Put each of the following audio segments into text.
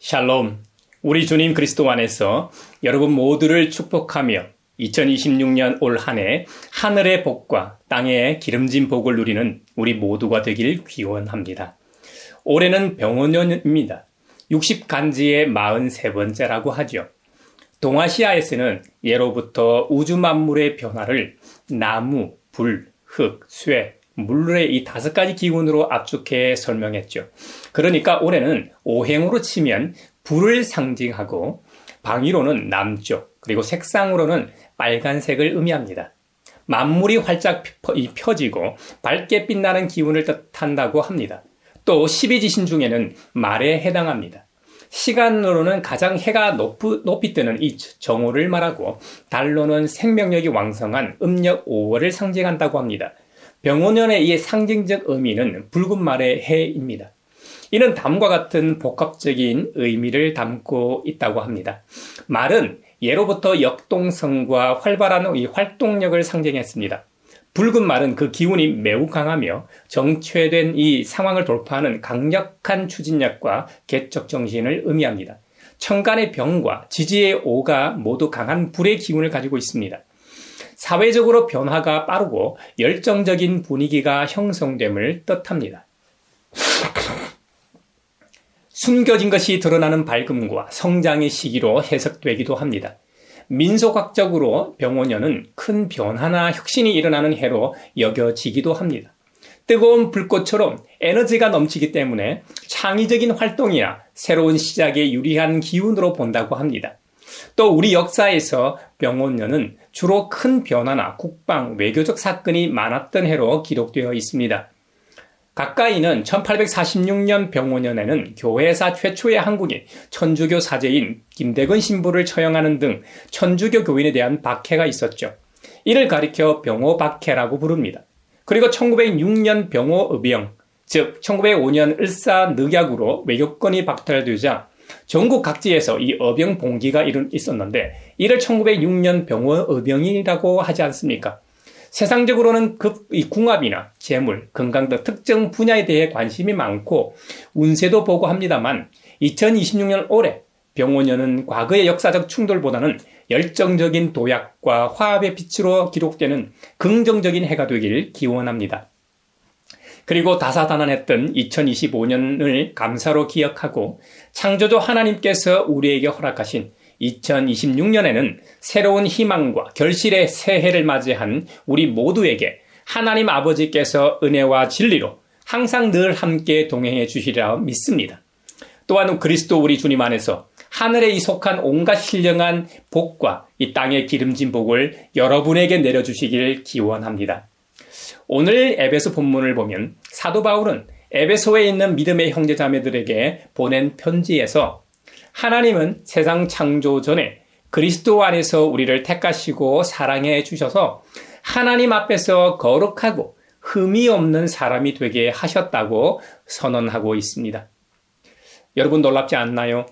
샬롬, 우리 주님 그리스도 안에서 여러분 모두를 축복하며 2026년 올 한 해 하늘의 복과 땅의 기름진 복을 누리는 우리 모두가 되길 기원합니다. 올해는 병원년입니다. 60간지의 43번째라고 하죠. 동아시아에서는 예로부터 우주 만물의 변화를 나무, 불, 흙, 쇠, 물의 이 5가지 기운으로 압축해 설명했죠. 그러니까 올해는 오행으로 치면 불을 상징하고 방위로는 남쪽, 그리고 색상으로는 빨간색을 의미합니다. 만물이 활짝 펴지고 밝게 빛나는 기운을 뜻한다고 합니다. 또 12지신 중에는 말에 해당합니다. 시간으로는 가장 해가 높이 뜨는 이 정오를 말하고 달로는 생명력이 왕성한 음력 5월을 상징한다고 합니다. 병원년의 이 상징적 의미는 붉은 말의 해입니다. 이는 다음과 같은 복합적인 의미를 담고 있다고 합니다. 말은 예로부터 역동성과 활발한 이 활동력을 상징했습니다. 붉은 말은 그 기운이 매우 강하며 정체된 이 상황을 돌파하는 강력한 추진력과 개척 정신을 의미합니다. 천간의 병과 지지의 오가 모두 강한 불의 기운을 가지고 있습니다. 사회적으로 변화가 빠르고 열정적인 분위기가 형성됨을 뜻합니다. 숨겨진 것이 드러나는 밝음과 성장의 시기로 해석되기도 합니다. 민속학적으로 병원년은 큰 변화나 혁신이 일어나는 해로 여겨지기도 합니다. 뜨거운 불꽃처럼 에너지가 넘치기 때문에 창의적인 활동이나 새로운 시작에 유리한 기운으로 본다고 합니다. 또 우리 역사에서 병원년은 주로 큰 변화나 국방, 외교적 사건이 많았던 해로 기록되어 있습니다. 가까이는 1846년 병원년에는 교회사 최초의 한국인 천주교 사제인 김대근 신부를 처형하는 등 천주교 교인에 대한 박해가 있었죠. 이를 가리켜 병오박해라고 부릅니다. 그리고 1906년 병오의병, 즉 1905년 을사늑약으로 외교권이 박탈되자 전국 각지에서 이 의병 봉기가 있었는데 이를 1906년 병오의병이라고 하지 않습니까? 세상적으로는 궁합이나 재물, 건강 등 특정 분야에 대해 관심이 많고 운세도 보고 합니다만 2026년 올해 병원년은 과거의 역사적 충돌보다는 열정적인 도약과 화합의 빛으로 기록되는 긍정적인 해가 되길 기원합니다. 그리고 다사다난했던 2025년을 감사로 기억하고 창조주 하나님께서 우리에게 허락하신 2026년에는 새로운 희망과 결실의 새해를 맞이한 우리 모두에게 하나님 아버지께서 은혜와 진리로 항상 늘 함께 동행해 주시리라 믿습니다. 또한 그리스도 우리 주님 안에서 하늘에 이속한 온갖 신령한 복과 이 땅의 기름진 복을 여러분에게 내려주시길 기원합니다. 오늘 에베소 본문을 보면 사도 바울은 에베소에 있는 믿음의 형제자매들에게 보낸 편지에서 하나님은 세상 창조 전에 그리스도 안에서 우리를 택하시고 사랑해 주셔서 하나님 앞에서 거룩하고 흠이 없는 사람이 되게 하셨다고 선언하고 있습니다. 여러분 놀랍지 않나요?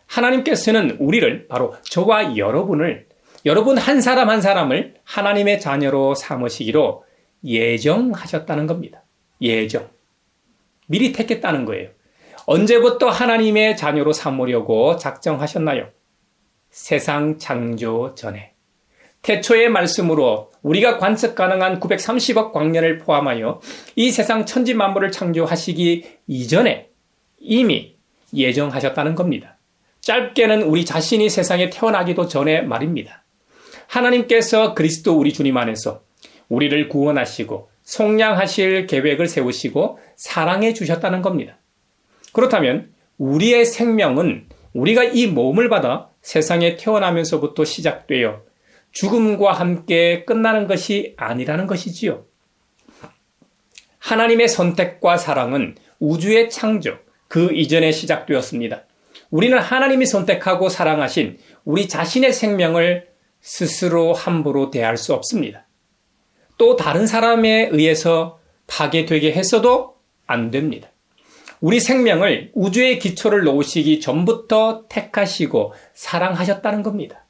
하나님께서는 우리를 바로 저와 여러분 한 사람 한 사람을 하나님의 자녀로 삼으시기로 예정하셨다는 겁니다. 예정. 미리 택했다는 거예요. 언제부터 하나님의 자녀로 삼으려고 작정하셨나요? 세상 창조 전에. 태초의 말씀으로 우리가 관측 가능한 930억 광년을 포함하여 이 세상 천지 만물을 창조하시기 이전에 이미 예정하셨다는 겁니다. 짧게는 우리 자신이 세상에 태어나기도 전에 말입니다. 하나님께서 그리스도 우리 주님 안에서 우리를 구원하시고 속량하실 계획을 세우시고 사랑해 주셨다는 겁니다. 그렇다면 우리의 생명은 우리가 이 몸을 받아 세상에 태어나면서부터 시작되어 죽음과 함께 끝나는 것이 아니라는 것이지요. 하나님의 선택과 사랑은 우주의 창조, 그 이전에 시작되었습니다. 우리는 하나님이 선택하고 사랑하신 우리 자신의 생명을 스스로 함부로 대할 수 없습니다. 또 다른 사람에 의해서 파괴되게 했어도 안 됩니다. 우리 생명을 우주의 기초를 놓으시기 전부터 택하시고 사랑하셨다는 겁니다.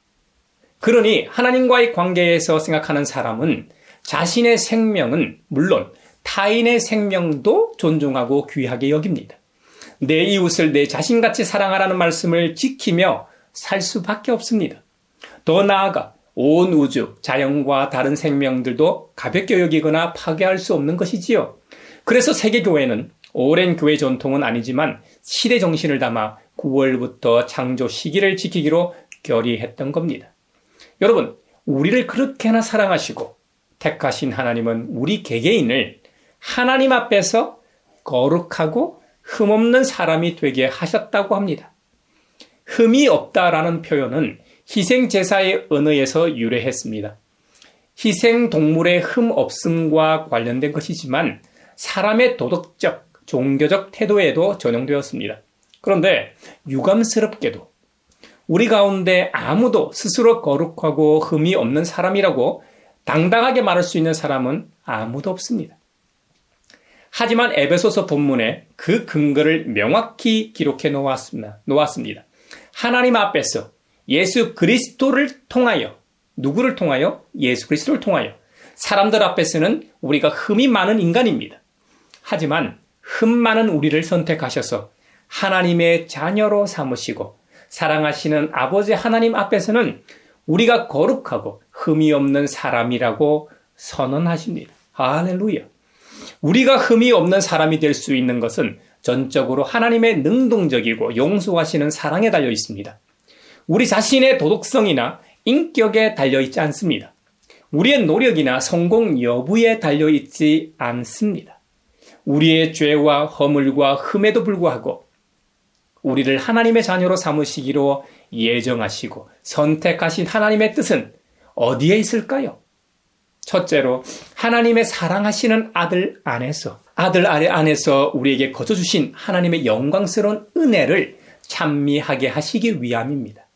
그러니 하나님과의 관계에서 생각하는 사람은 자신의 생명은 물론 타인의 생명도 존중하고 귀하게 여깁니다. 내 이웃을 내 자신같이 사랑하라는 말씀을 지키며 살 수밖에 없습니다. 더 나아가 온 우주, 자연과 다른 생명들도 가볍게 여기거나 파괴할 수 없는 것이지요. 그래서 세계교회는 오랜 교회 전통은 아니지만 시대 정신을 담아 9월부터 창조 시기를 지키기로 결의했던 겁니다. 여러분, 우리를 그렇게나 사랑하시고 택하신 하나님은 우리 개개인을 하나님 앞에서 거룩하고 흠없는 사람이 되게 하셨다고 합니다. 흠이 없다라는 표현은 희생제사의 언어에서 유래했습니다. 희생동물의 흠 없음과 관련된 것이지만 사람의 도덕적, 종교적 태도에도 전용되었습니다. 그런데 유감스럽게도 우리 가운데 아무도 스스로 거룩하고 흠이 없는 사람이라고 당당하게 말할 수 있는 사람은 아무도 없습니다. 하지만 에베소서 본문에 그 근거를 명확히 기록해 놓았습니다. 하나님 앞에서 예수 그리스도를 통하여, 누구를 통하여? 예수 그리스도를 통하여 사람들 앞에서는 우리가 흠이 많은 인간입니다. 하지만 흠 많은 우리를 선택하셔서 하나님의 자녀로 삼으시고 사랑하시는 아버지 하나님 앞에서는 우리가 거룩하고 흠이 없는 사람이라고 선언하십니다. 할렐루야. 우리가 흠이 없는 사람이 될 수 있는 것은 전적으로 하나님의 능동적이고 용서하시는 사랑에 달려 있습니다. 우리 자신의 도덕성이나 인격에 달려 있지 않습니다. 우리의 노력이나 성공 여부에 달려 있지 않습니다. 우리의 죄와 허물과 흠에도 불구하고 우리를 하나님의 자녀로 삼으시기로 예정하시고 선택하신 하나님의 뜻은 어디에 있을까요? 첫째로 하나님의 사랑하시는 아들 안에서 우리에게 거저주신 하나님의 영광스러운 은혜를 찬미하게 하시기 위함입니다.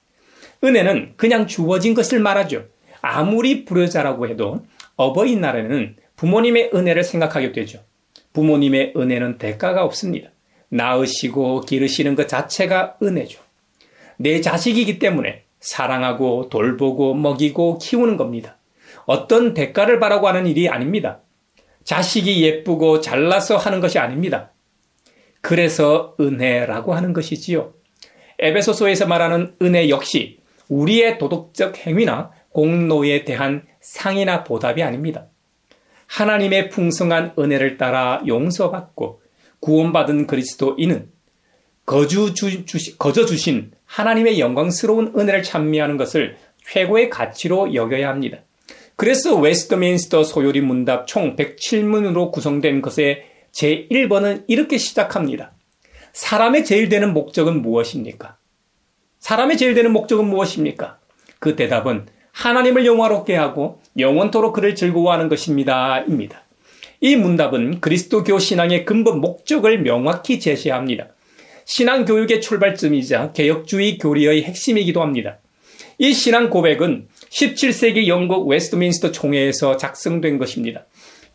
은혜는 그냥 주어진 것을 말하죠. 아무리 불효자라고 해도 어버이날에는 부모님의 은혜를 생각하게 되죠. 부모님의 은혜는 대가가 없습니다. 낳으시고 기르시는 것 자체가 은혜죠. 내 자식이기 때문에 사랑하고 돌보고 먹이고 키우는 겁니다. 어떤 대가를 바라고 하는 일이 아닙니다. 자식이 예쁘고 잘나서 하는 것이 아닙니다. 그래서 은혜라고 하는 것이지요. 에베소서에서 말하는 은혜 역시 우리의 도덕적 행위나 공로에 대한 상이나 보답이 아닙니다. 하나님의 풍성한 은혜를 따라 용서받고 구원받은 그리스도인은 거저 주신 하나님의 영광스러운 은혜를 찬미하는 것을 최고의 가치로 여겨야 합니다. 그래서 웨스트민스터 소요리 문답 총 107문으로 구성된 것의 제1번은 이렇게 시작합니다. 사람의 제일 되는 목적은 무엇입니까? 사람의 제일 되는 목적은 무엇입니까? 그 대답은 하나님을 영화롭게 하고 영원토록 그를 즐거워하는 것입니다. 입니다. 이 문답은 그리스도교 신앙의 근본 목적을 명확히 제시합니다. 신앙교육의 출발점이자 개혁주의 교리의 핵심이기도 합니다. 이 신앙 고백은 17세기 영국 웨스트민스터 총회에서 작성된 것입니다.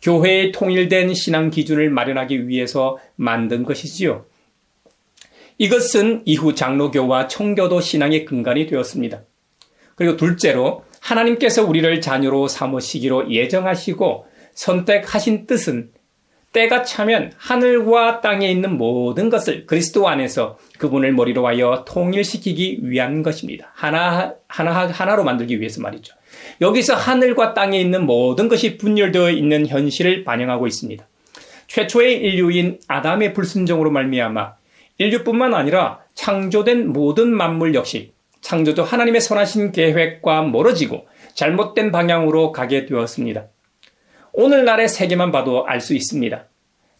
교회의 통일된 신앙 기준을 마련하기 위해서 만든 것이지요. 이것은 이후 장로교와 청교도 신앙의 근간이 되었습니다. 그리고 둘째로 하나님께서 우리를 자녀로 삼으시기로 예정하시고 선택하신 뜻은 때가 차면 하늘과 땅에 있는 모든 것을 그리스도 안에서 그분을 머리로 하여 통일시키기 위한 것입니다. 하나로 만들기 위해서 말이죠. 여기서 하늘과 땅에 있는 모든 것이 분열되어 있는 현실을 반영하고 있습니다. 최초의 인류인 아담의 불순종으로 말미암아 인류뿐만 아니라 창조된 모든 만물 역시 창조주 하나님의 선하신 계획과 멀어지고 잘못된 방향으로 가게 되었습니다. 오늘날의 세계만 봐도 알 수 있습니다.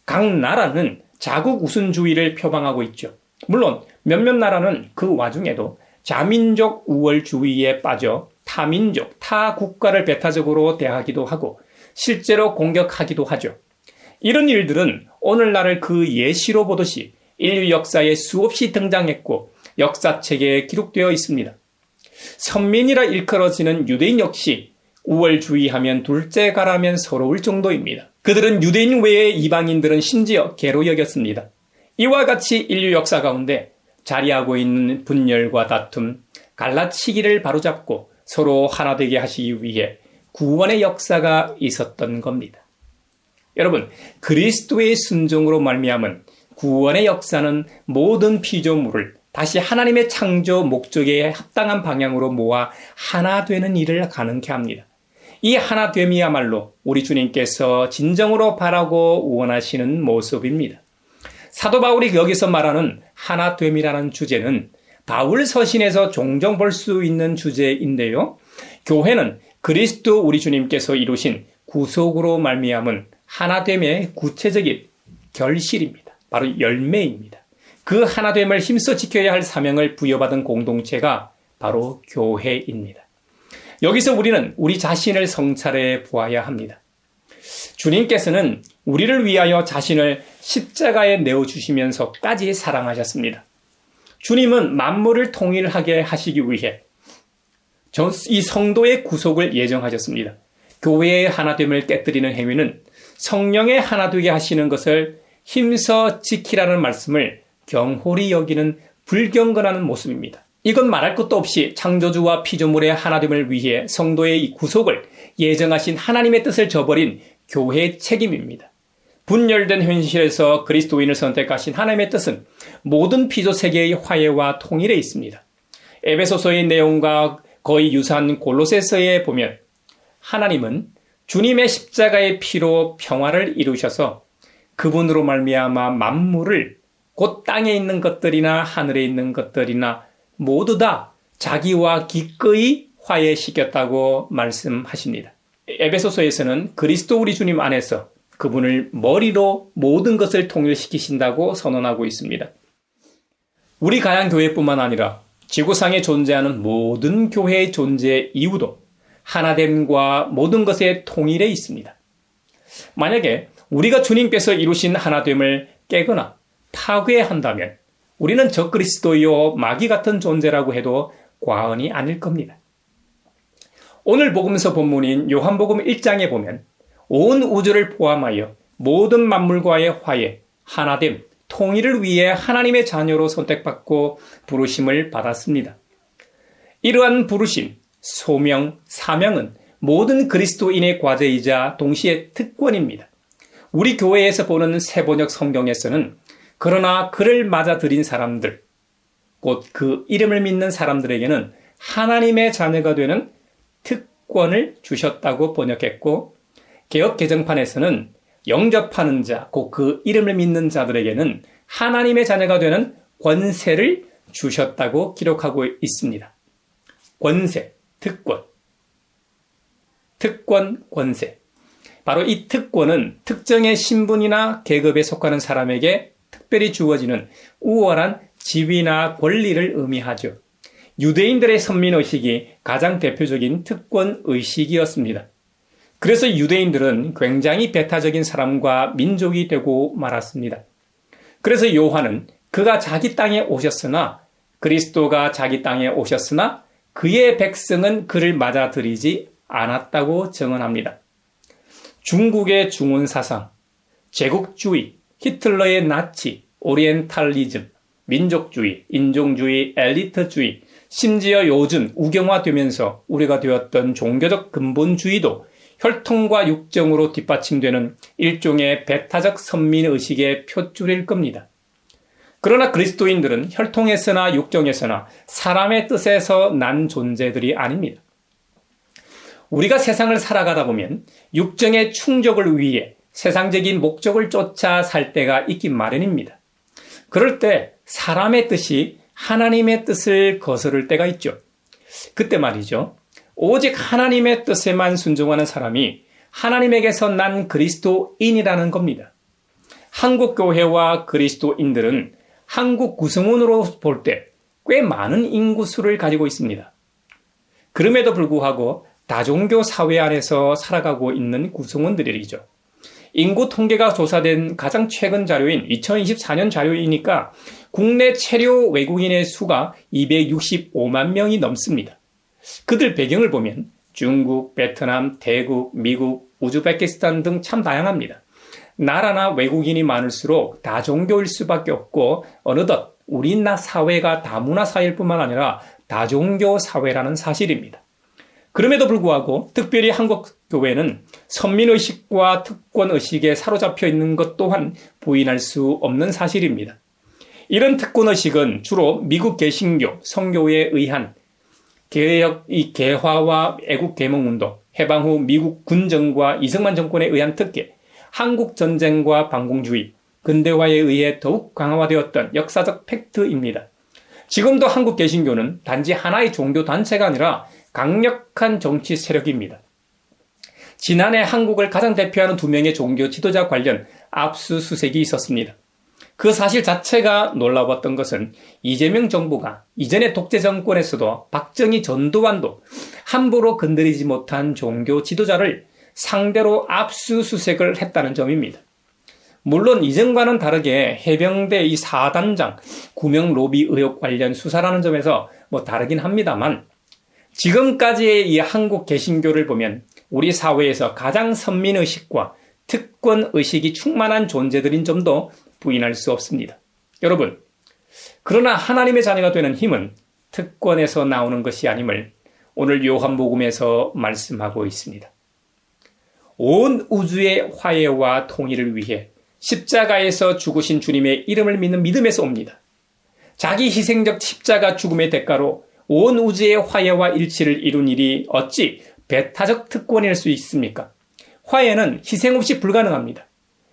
각 나라는 자국 우선주의를 표방하고 있죠. 물론 몇몇 나라는 그 와중에도 자민족 우월주의에 빠져 타민족, 타 국가를 배타적으로 대하기도 하고 실제로 공격하기도 하죠. 이런 일들은 오늘날을 그 예시로 보듯이 인류 역사에 수없이 등장했고 역사책에 기록되어 있습니다. 선민이라 일컬어지는 유대인 역시 우월주의하면 둘째 가라면 서러울 정도입니다. 그들은 유대인 외의 이방인들은 심지어 개로 여겼습니다. 이와 같이 인류 역사 가운데 자리하고 있는 분열과 다툼, 갈라치기를 바로잡고 서로 하나 되게 하시기 위해 구원의 역사가 있었던 겁니다. 여러분, 그리스도의 순종으로 말미암은 구원의 역사는 모든 피조물을 다시 하나님의 창조 목적에 합당한 방향으로 모아 하나 되는 일을 가능케 합니다. 이 하나됨이야말로 우리 주님께서 진정으로 바라고 원하시는 모습입니다. 사도 바울이 여기서 말하는 하나됨이라는 주제는 바울 서신에서 종종 볼 수 있는 주제인데요. 교회는 그리스도 우리 주님께서 이루신 구속으로 말미암은 하나됨의 구체적인 결실입니다. 바로 열매입니다. 그 하나됨을 힘써 지켜야 할 사명을 부여받은 공동체가 바로 교회입니다. 여기서 우리는 우리 자신을 성찰해 보아야 합니다. 주님께서는 우리를 위하여 자신을 십자가에 내어주시면서까지 사랑하셨습니다. 주님은 만물을 통일하게 하시기 위해 이 성도의 구속을 예정하셨습니다. 교회의 하나됨을 깨뜨리는 행위는 성령의 하나 되게 하시는 것을 힘써 지키라는 말씀을 경홀히 여기는 불경건하는 모습입니다. 이건 말할 것도 없이 창조주와 피조물의 하나됨을 위해 성도의 이 구속을 예정하신 하나님의 뜻을 저버린 교회의 책임입니다. 분열된 현실에서 그리스도인을 선택하신 하나님의 뜻은 모든 피조 세계의 화해와 통일에 있습니다. 에베소서의 내용과 거의 유사한 골로새서에 보면 하나님은 주님의 십자가의 피로 평화를 이루셔서 그분으로 말미암아 만물을 곧 땅에 있는 것들이나 하늘에 있는 것들이나 모두 다 자기와 기꺼이 화해시켰다고 말씀하십니다. 에베소서에서는 그리스도 우리 주님 안에서 그분을 머리로 모든 것을 통일시키신다고 선언하고 있습니다. 우리 가양교회뿐만 아니라 지구상에 존재하는 모든 교회의 존재 이유도 하나됨과 모든 것의 통일에 있습니다. 만약에 우리가 주님께서 이루신 하나됨을 깨거나 파괴한다면 우리는 적그리스도요 마귀 같은 존재라고 해도 과언이 아닐 겁니다. 오늘 복음서 본문인 요한복음 1장에 보면 온 우주를 포함하여 모든 만물과의 화해, 하나됨, 통일을 위해 하나님의 자녀로 선택받고 부르심을 받았습니다. 이러한 부르심, 소명, 사명은 모든 그리스도인의 과제이자 동시에 특권입니다. 우리 교회에서 보는 세번역 성경에서는 그러나 그를 맞아들인 사람들, 곧 그 이름을 믿는 사람들에게는 하나님의 자녀가 되는 특권을 주셨다고 번역했고, 개역 개정판에서는 영접하는 자, 곧 그 이름을 믿는 자들에게는 하나님의 자녀가 되는 권세를 주셨다고 기록하고 있습니다. 권세, 특권, 권세. 바로 이 특권은 특정의 신분이나 계급에 속하는 사람에게 특별히 주어지는 우월한 지위나 권리를 의미하죠. 유대인들의 선민의식이 가장 대표적인 특권의식이었습니다. 그래서 유대인들은 굉장히 배타적인 사람과 민족이 되고 말았습니다. 그래서 요한은 그가 자기 땅에 오셨으나 그리스도가 자기 땅에 오셨으나 그의 백성은 그를 맞아들이지 않았다고 증언합니다. 중국의 중원사상, 제국주의, 히틀러의 나치, 오리엔탈리즘, 민족주의, 인종주의, 엘리트주의, 심지어 요즘 우경화되면서 우리가 되었던 종교적 근본주의도 혈통과 육정으로 뒷받침되는 일종의 배타적 선민의식의 표줄일 겁니다. 그러나 그리스도인들은 혈통에서나 육정에서나 사람의 뜻에서 난 존재들이 아닙니다. 우리가 세상을 살아가다 보면 육정의 충족을 위해 세상적인 목적을 쫓아 살 때가 있긴 마련입니다. 그럴 때 사람의 뜻이 하나님의 뜻을 거스를 때가 있죠. 그때 말이죠. 오직 하나님의 뜻에만 순종하는 사람이 하나님에게서 난 그리스도인이라는 겁니다. 한국 교회와 그리스도인들은 한국 구성원으로 볼 때 꽤 많은 인구수를 가지고 있습니다. 그럼에도 불구하고 다종교 사회 안에서 살아가고 있는 구성원들이죠. 인구 통계가 조사된 가장 최근 자료인 2024년 자료이니까 국내 체류 외국인의 수가 265만 명이 넘습니다. 그들 배경을 보면 중국, 베트남, 태국, 미국, 우즈베키스탄 등 참 다양합니다. 나라나 외국인이 많을수록 다종교일 수밖에 없고 어느덧 우리 사회가 다문화 사회일 뿐만 아니라 다종교 사회라는 사실입니다. 그럼에도 불구하고 특별히 한국 교회는 선민의식과 특권의식에 사로잡혀 있는 것 또한 부인할 수 없는 사실입니다. 이런 특권의식은 주로 미국 개신교, 성교에 의한 개화와 애국개몽운동, 해방 후 미국 군정과 이승만 정권에 의한 특혜, 한국전쟁과 반공주의, 근대화에 의해 더욱 강화되었던 역사적 팩트입니다. 지금도 한국 개신교는 단지 하나의 종교 단체가 아니라 강력한 정치 세력입니다. 지난해 한국을 가장 대표하는 2명의 종교 지도자 관련 압수수색이 있었습니다. 그 사실 자체가 놀라웠던 것은 이재명 정부가 이전의 독재 정권에서도 박정희, 전두환도 함부로 건드리지 못한 종교 지도자를 상대로 압수수색을 했다는 점입니다. 물론 이전과는 다르게 해병대 이 4단장 구명 로비 의혹 관련 수사라는 점에서 다르긴 합니다만 지금까지의 이 한국 개신교를 보면 우리 사회에서 가장 선민의식과 특권의식이 충만한 존재들인 점도 부인할 수 없습니다. 여러분, 그러나 하나님의 자녀가 되는 힘은 특권에서 나오는 것이 아님을 오늘 요한복음에서 말씀하고 있습니다. 온 우주의 화해와 통일을 위해 십자가에서 죽으신 주님의 이름을 믿는 믿음에서 옵니다. 자기 희생적 십자가 죽음의 대가로 온 우주의 화해와 일치를 이룬 일이 어찌 배타적 특권일 수 있습니까? 화해는 희생 없이 불가능합니다.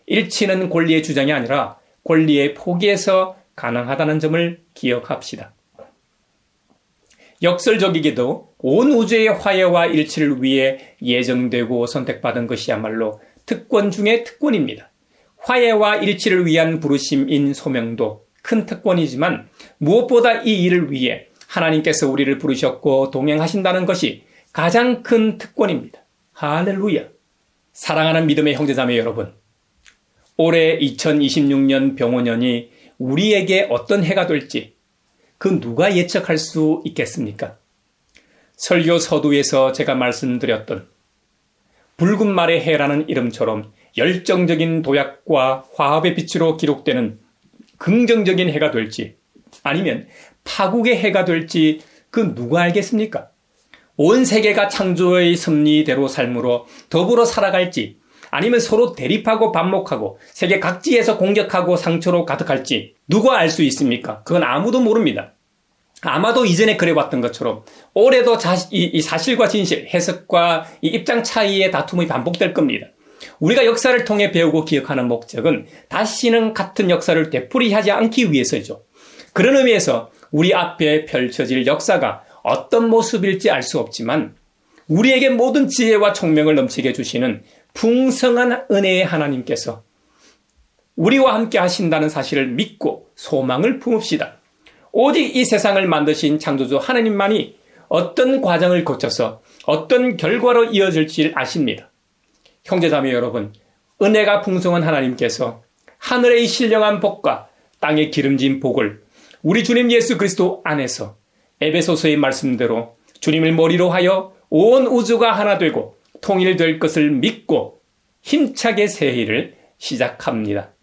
일치는 권리의 주장이 아니라 권리의 포기에서 가능하다는 점을 기억합시다. 역설적이게도 온 우주의 화해와 일치를 위해 예정되고 선택받은 것이야말로 특권 중의 특권입니다. 화해와 일치를 위한 부르심인 소명도 큰 특권이지만 무엇보다 이 일을 위해 하나님께서 우리를 부르셨고 동행하신다는 것이 가장 큰 특권입니다. 할렐루야! 사랑하는 믿음의 형제자매 여러분, 올해 2026년 병원년이 우리에게 어떤 해가 될지 그 누가 예측할 수 있겠습니까? 설교 서두에서 제가 말씀드렸던 붉은 말의 해라는 이름처럼 열정적인 도약과 화합의 빛으로 기록되는 긍정적인 해가 될지 아니면 파국의 해가 될지 그 누가 알겠습니까? 온 세계가 창조의 섭리대로 삶으로 더불어 살아갈지 아니면 서로 대립하고 반목하고 세계 각지에서 공격하고 상처로 가득할지 누가 알 수 있습니까? 그건 아무도 모릅니다. 아마도 이전에 그래왔던 것처럼 올해도 이 사실과 진실, 해석과 이 입장 차이의 다툼이 반복될 겁니다. 우리가 역사를 통해 배우고 기억하는 목적은 다시는 같은 역사를 되풀이하지 않기 위해서죠. 그런 의미에서 우리 앞에 펼쳐질 역사가 어떤 모습일지 알 수 없지만 우리에게 모든 지혜와 총명을 넘치게 해주시는 풍성한 은혜의 하나님께서 우리와 함께 하신다는 사실을 믿고 소망을 품읍시다. 오직 이 세상을 만드신 창조주 하나님만이 어떤 과정을 거쳐서 어떤 결과로 이어질지 아십니다. 형제자매 여러분, 은혜가 풍성한 하나님께서 하늘의 신령한 복과 땅의 기름진 복을 우리 주님 예수 그리스도 안에서 에베소서의 말씀대로 주님을 머리로 하여 온 우주가 하나 되고 통일될 것을 믿고 힘차게 새해를 시작합니다.